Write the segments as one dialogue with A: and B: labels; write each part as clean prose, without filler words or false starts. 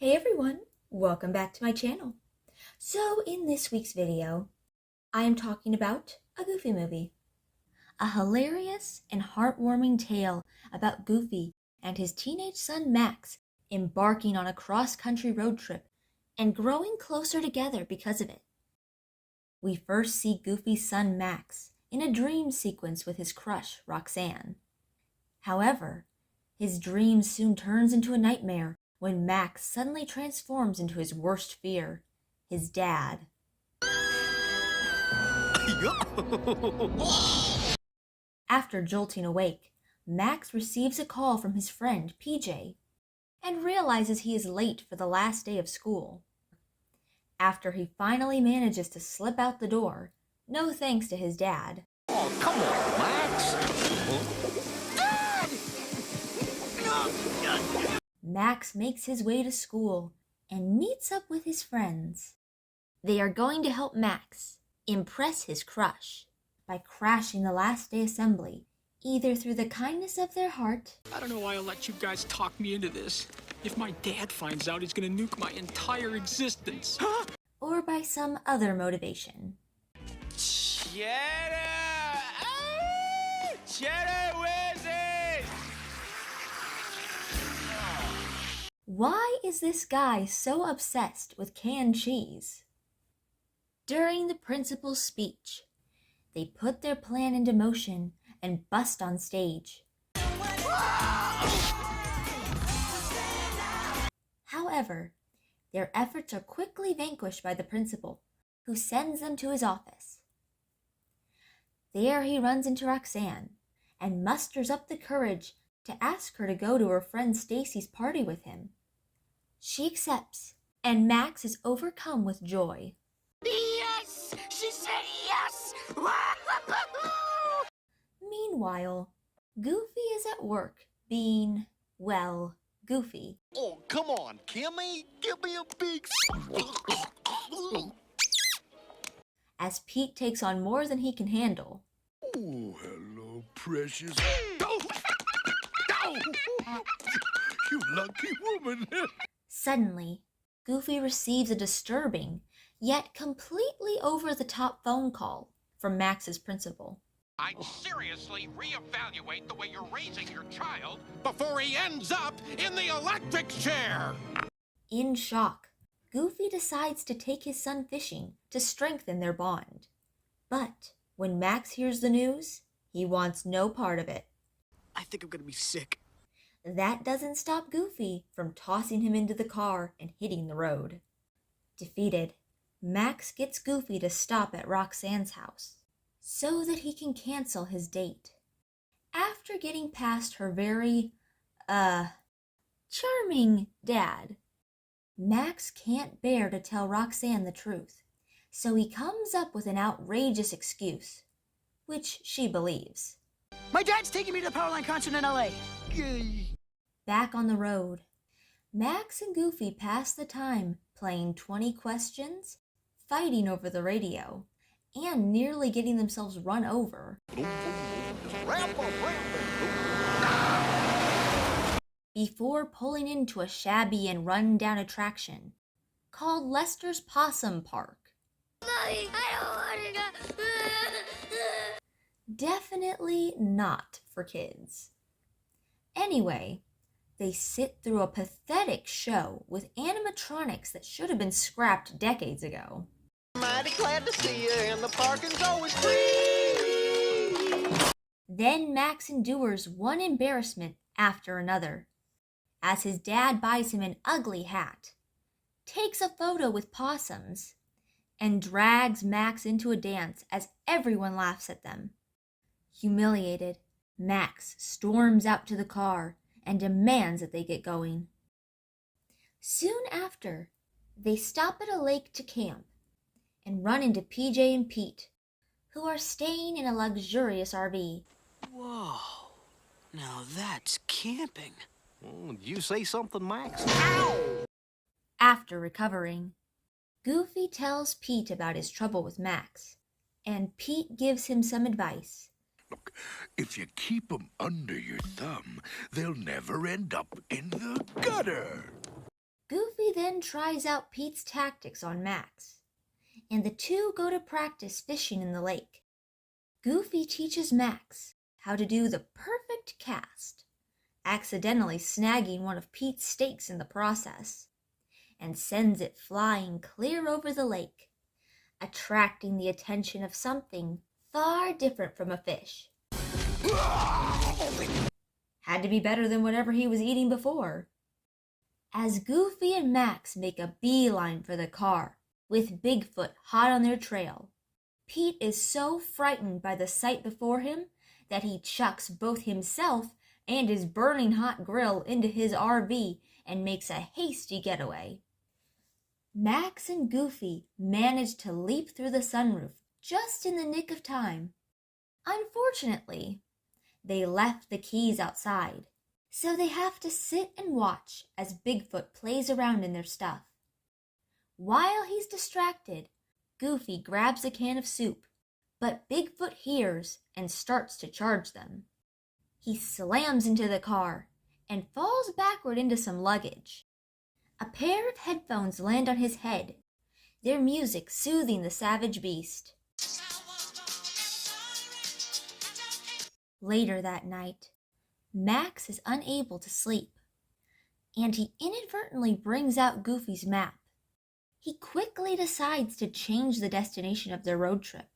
A: Hey everyone, welcome back to my channel. So in this week's video, I am talking about a Goofy movie. A hilarious and heartwarming tale about Goofy and his teenage son Max embarking on a cross-country road trip and growing closer together because of it. We first see Goofy's son Max in a dream sequence with his crush Roxanne. However, his dream soon turns into a nightmare when Max suddenly transforms into his worst fear, his dad. After jolting awake, Max receives a call from his friend PJ and realizes he is late for the last day of school. After he finally manages to slip out the door, no thanks to his dad.
B: Oh, come on, Max!
A: Max makes his way to school and meets up with his friends. They are going to help Max impress his crush by crashing the last day assembly, either through the kindness of their heart.
C: I don't know why I let you guys talk me into this. If my dad finds out, he's gonna nuke my entire existence.
A: Or by some other motivation.
B: Cheddar! Ah! Cheddar whizzes!
A: Why is this guy so obsessed with canned cheese? During the principal's speech, they put their plan into motion and bust on stage. However, their efforts are quickly vanquished by the principal, who sends them to his office. There he runs into Roxanne and musters up the courage to ask her to go to her friend Stacy's party with him. She accepts, and Max is overcome with joy.
B: Yes! She said yes!
A: Meanwhile, Goofy is at work being, well, goofy.
B: Oh, come on, Kimmy! Give me a big...
A: As Pete takes on more than he can handle.
D: Oh, hello, precious. You lucky woman.
A: Suddenly, Goofy receives a disturbing, yet completely over-the-top phone call from Max's principal.
E: I'd seriously reevaluate the way you're raising your child before he ends up in the electric chair.
A: In shock, Goofy decides to take his son fishing to strengthen their bond. But when Max hears the news, he wants no part of it.
C: I think I'm gonna be sick.
A: That doesn't stop Goofy from tossing him into the car and hitting the road. Defeated, Max gets Goofy to stop at Roxanne's house so that he can cancel his date. After getting past her very, charming dad, Max can't bear to tell Roxanne the truth, so he comes up with an outrageous excuse, which she believes.
F: My dad's taking me to the Powerline concert in LA.
D: Yay.
A: Back on the road, Max and Goofy pass the time playing 20 questions, fighting over the radio, and nearly getting themselves run over. Before pulling into a shabby and run-down attraction called Lester's Possum Park.
G: Mommy, I don't want to go.
A: Definitely not for kids. Anyway, they sit through a pathetic show with animatronics that should have been scrapped decades ago.
B: Mighty glad to see you, and the parking's always free.
A: Then Max endures one embarrassment after another, as his dad buys him an ugly hat, takes a photo with possums, and drags Max into a dance as everyone laughs at them. Humiliated, Max storms out to the car and demands that they get going. Soon after, they stop at a lake to camp and run into PJ and Pete, who are staying in a luxurious RV.
F: Whoa. Now that's camping.
B: Did you say something, Max?
A: After recovering, Goofy tells Pete about his trouble with Max, and Pete gives him some advice.
D: Look, if you keep them under your thumb, they'll never end up in the gutter.
A: Goofy then tries out Pete's tactics on Max, and the two go to practice fishing in the lake. Goofy teaches Max how to do the perfect cast, accidentally snagging one of Pete's steaks in the process, and sends it flying clear over the lake, attracting the attention of something far different from a fish. Had to be better than whatever he was eating before. As Goofy and Max make a beeline for the car, with Bigfoot hot on their trail, Pete is so frightened by the sight before him that he chucks both himself and his burning hot grill into his RV and makes a hasty getaway. Max and Goofy manage to leap through the sunroof just in the nick of time. Unfortunately, they left the keys outside, so they have to sit and watch as Bigfoot plays around in their stuff. While he's distracted, Goofy grabs a can of soup, but Bigfoot hears and starts to charge them. He slams into the car and falls backward into some luggage. A pair of headphones land on his head, their music soothing the savage beast. Later that night, Max is unable to sleep, and he inadvertently brings out Goofy's map. He quickly decides to change the destination of their road trip,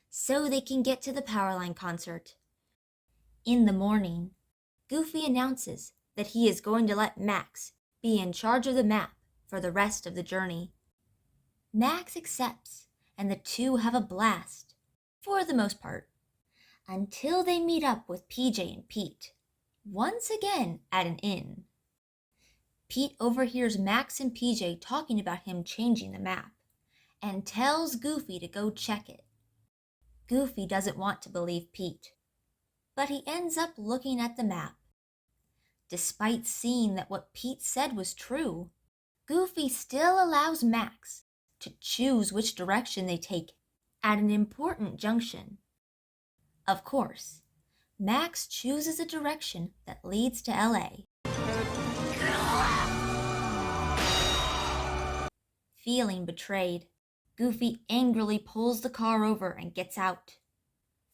A: so they can get to the Powerline concert. In the morning, Goofy announces that he is going to let Max be in charge of the map for the rest of the journey. Max accepts, and the two have a blast, for the most part, until they meet up with PJ and Pete, once again at an inn. Pete overhears Max and PJ talking about him changing the map, and tells Goofy to go check it. Goofy doesn't want to believe Pete, but he ends up looking at the map. Despite seeing that what Pete said was true, Goofy still allows Max to choose which direction they take at an important junction. Of course, Max chooses a direction that leads to LA. Feeling betrayed, Goofy angrily pulls the car over and gets out,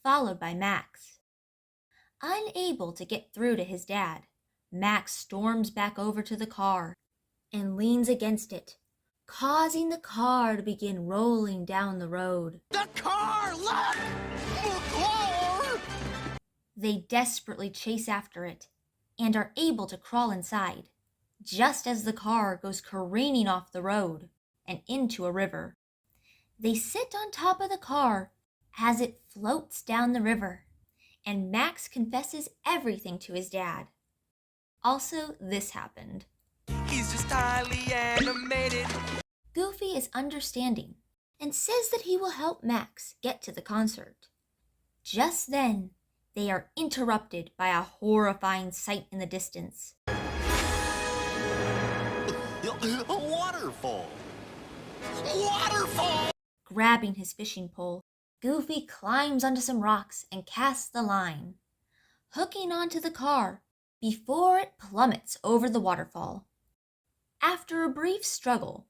A: followed by Max. Unable to get through to his dad, Max storms back over to the car and leans against it, causing the car to begin rolling down the road.
B: The car! Look! The car!
A: They desperately chase after it and are able to crawl inside, just as the car goes careening off the road and into a river. They sit on top of the car as it floats down the river, and Max confesses everything to his dad. Also, this happened.
B: He's just highly animated.
A: Goofy is understanding and says that he will help Max get to the concert. Just then, they are interrupted by a horrifying sight in the distance.
B: A waterfall! Waterfall!
A: Grabbing his fishing pole, Goofy climbs onto some rocks and casts the line, hooking onto the car before it plummets over the waterfall. After a brief struggle,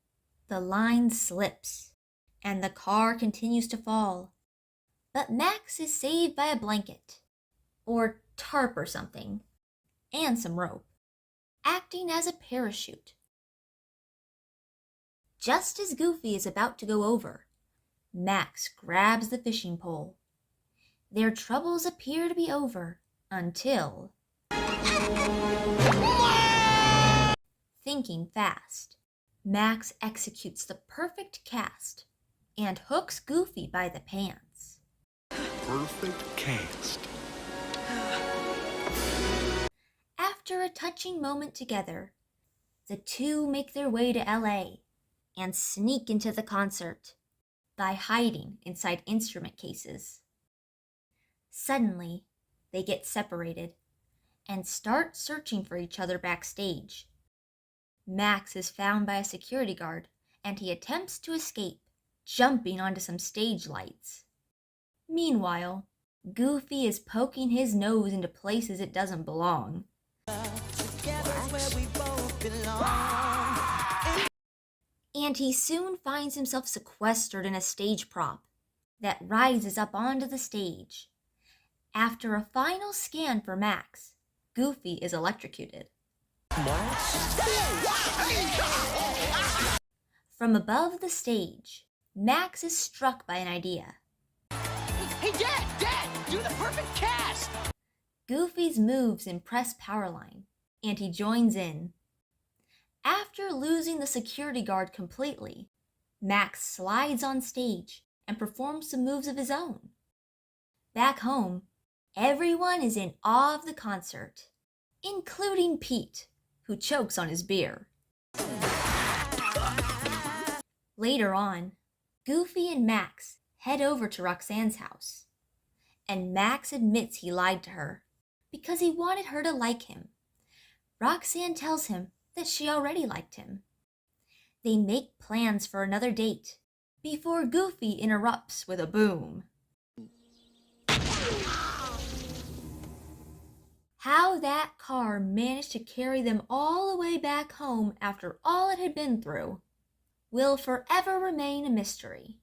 A: the line slips and the car continues to fall, but Max is saved by a blanket, or tarp or something, and some rope, acting as a parachute. Just as Goofy is about to go over, Max grabs the fishing pole. Their troubles appear to be over until... Thinking fast, Max executes the perfect cast and hooks Goofy by the pants.
D: Perfect cast.
A: After a touching moment together, the two make their way to LA and sneak into the concert by hiding inside instrument cases. Suddenly, they get separated and start searching for each other backstage. Max is found by a security guard and he attempts to escape, jumping onto some stage lights. Meanwhile, Goofy is poking his nose into places it doesn't belong. and he soon finds himself sequestered in a stage prop that rises up onto the stage. After a final scan for Max, Goofy is electrocuted. From above the stage, Max is struck by an idea.
F: Hey, Dad! Do the perfect cast!
A: Goofy's moves impress Powerline, and he joins in. After losing the security guard completely, Max slides on stage and performs some moves of his own. Back home, everyone is in awe of the concert, including Pete, who chokes on his beer. Later on, Goofy and Max head over to Roxanne's house, and Max admits he lied to her because he wanted her to like him. Roxanne tells him that she already liked him. They make plans for another date before Goofy interrupts with a boom. How that car managed to carry them all the way back home after all it had been through will forever remain a mystery.